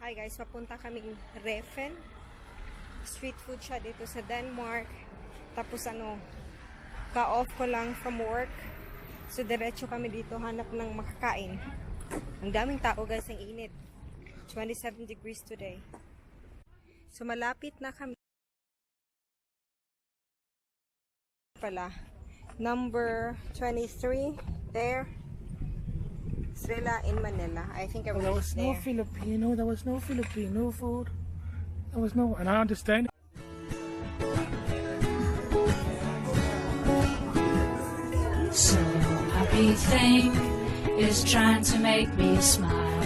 Hi guys, papunta kaming Refen. Street food siya dito sa Denmark. Tapos ka-off ko lang from work. So diretso kami dito hanap ng makakain. Ang daming tao guys, ang init. 27 degrees today. So malapit na kami. Pala. Number 23 there. Srila in Manila. I think There was no Filipino. There was no Filipino food. There was no, and I understand. Some happy thing is trying to make me smile.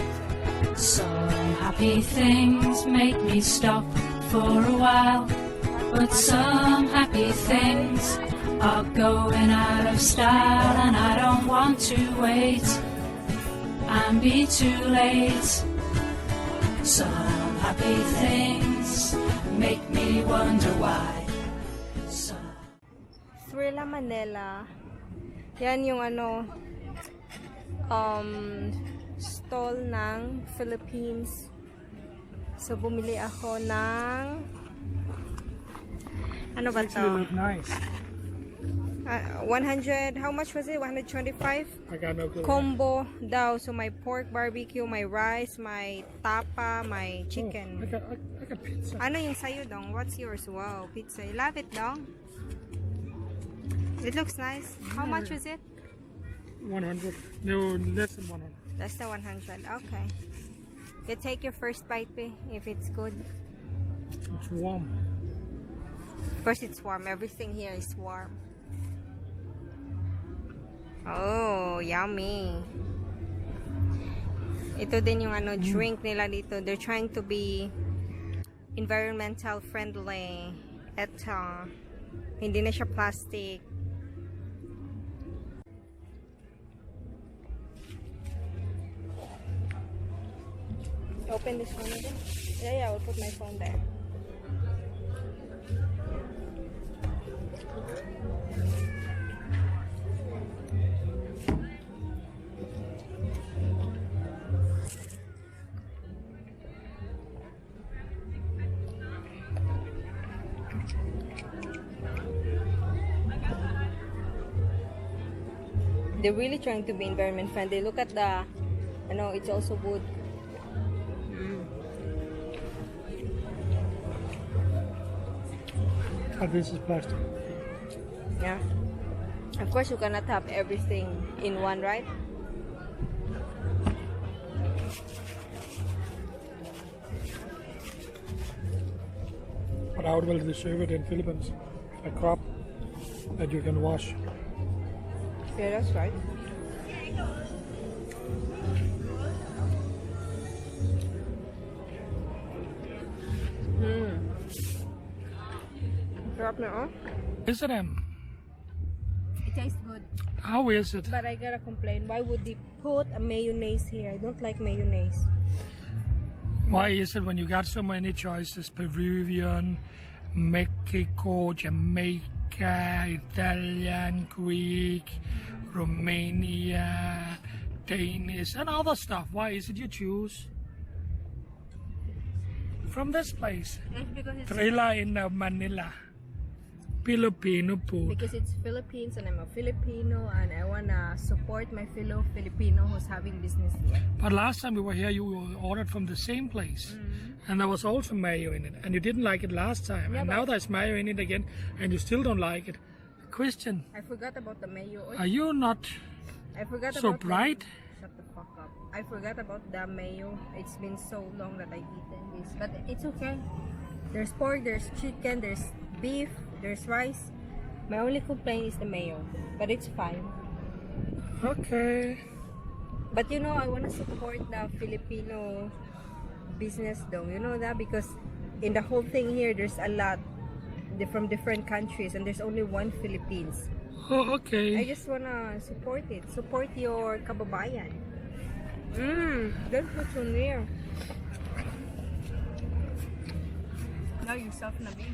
Some happy things make me stop for a while. But some happy things are going out of style, and I don't want to wait and be too late. Some happy things make me wonder why. Srila Manila. Yan yung stall ng Philippines. So bumili ako ng ano ba to? Actually look nice. 100, how much was it? 125? I got no clue. Combo daw. So my pork barbecue, my rice, my tapa, my chicken. Oh, I got pizza. Ano yung sayo dong? What's yours? Wow, pizza. You love it dong? It looks nice. How much was it? 100. No, less than 100. Less than 100. Okay. You take your first bite, if it's good. It's warm. Of course, it's warm. Everything here is warm. Oh, yummy. Ito din yung drink nila dito. They're trying to be environmental friendly. Ito. Hindi na siya plastic. Open this one again. Yeah, I'll put my phone there. They're really trying to be environment friendly. Look at the, it's also wood. And this is plastic. Yeah. Of course, you cannot have everything in one, right? But how will they serve it in Philippines? A crop that you can wash. Yeah, that's right. Sarap na, oh. Is it It tastes good. How is it? But I gotta complain. Why would they put a mayonnaise here? I don't like mayonnaise. Why is it when you got so many choices? Peruvian, Mexico, Jamaica, Italian, Greek, Romania, Danish, and other stuff. Why is it you choose from this place? It's because it's Trailer in Manila. Filipino food. Because it's Philippines and I'm a Filipino and I wanna support my fellow Filipino who's having business here. But last time we were here, you ordered from the same place, and there was also mayo in it, and you didn't like it last time, Yeah, and now there's mayo in it again, and you still don't like it. Question: I forgot about the mayo. are you not I forgot so about bright? Shut the fuck up. I forgot about the mayo. It's been so long that I've eaten this. But it's okay. There's pork, there's chicken, there's beef, there's rice. My only complaint is the mayo. But it's fine. Okay. But I want to support the Filipino business though. You know that? Because in the whole thing here, there's a lot from different countries and there's only one Philippines. Oh, I okay. just wanna support it. Support your kababayan. Don't put so near. Now yourself na me.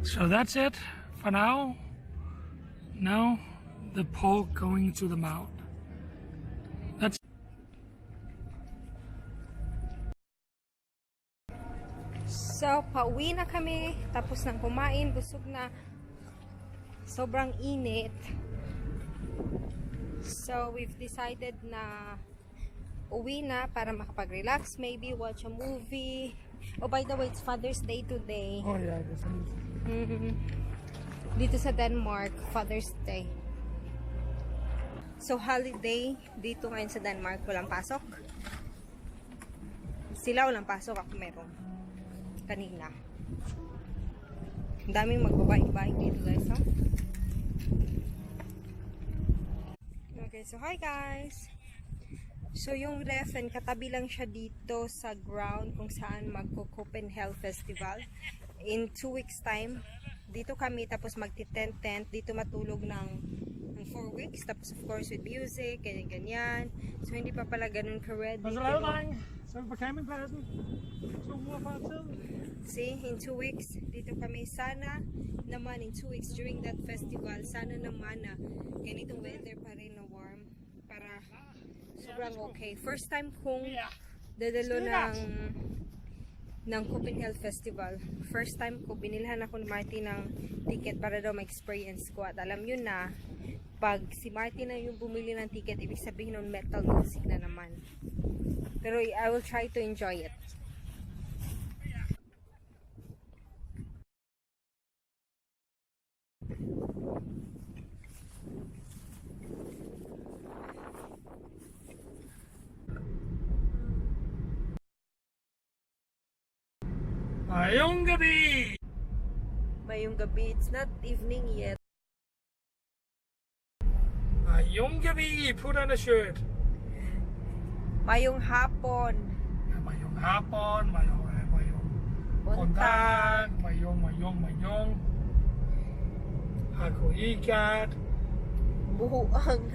So that's it for now. Now the pork going to the mouth. That's So, pauwi na kami. Tapos nang kumain, busog na. Sobrang init. So, we've decided na uwi na para makapag-relax. Maybe watch a movie. Oh, by the way, it's Father's Day today. Oh yeah, this is. Dito sa Denmark, Father's Day. So, holiday dito ngayon sa Denmark. Walang pasok. Sila walang pasok. Ako meron. Kanina. Ang daming magbabike-bike dito guys, ha? Okay, so hi guys! So yung Refen, katabi lang siya dito sa ground kung saan magko-Copenhagen Festival. In 2 weeks time, dito kami tapos magti-tent-tent. Dito matulog ng 4 weeks. Tapos of course with music, ganyan-ganyan. So hindi pa pala ganun ka-ready. Så på campingpladsen. 2 uger før tid. See, in 2 weeks, dito kami. Sana naman in 2 weeks during that festival, sana naman na ganitong weather pa rin na warm. Para sobrang okay. First time kong dadalo ng Copenhagen Festival. First time ko, binilhan ako ni Marty ng ticket para daw ma-experience ko. At alam yun na, pag si Marty na yung bumili ng ticket, ibig sabihin nun metal music na naman. Pero I will try to enjoy it. Mayong gabi! Mayong gabi, it's not evening yet. Mayong gabi! Put on a shirt. Mayong hapon. Mayong hapon, mayong buntag, mayong. Ako ikat. Buhuang.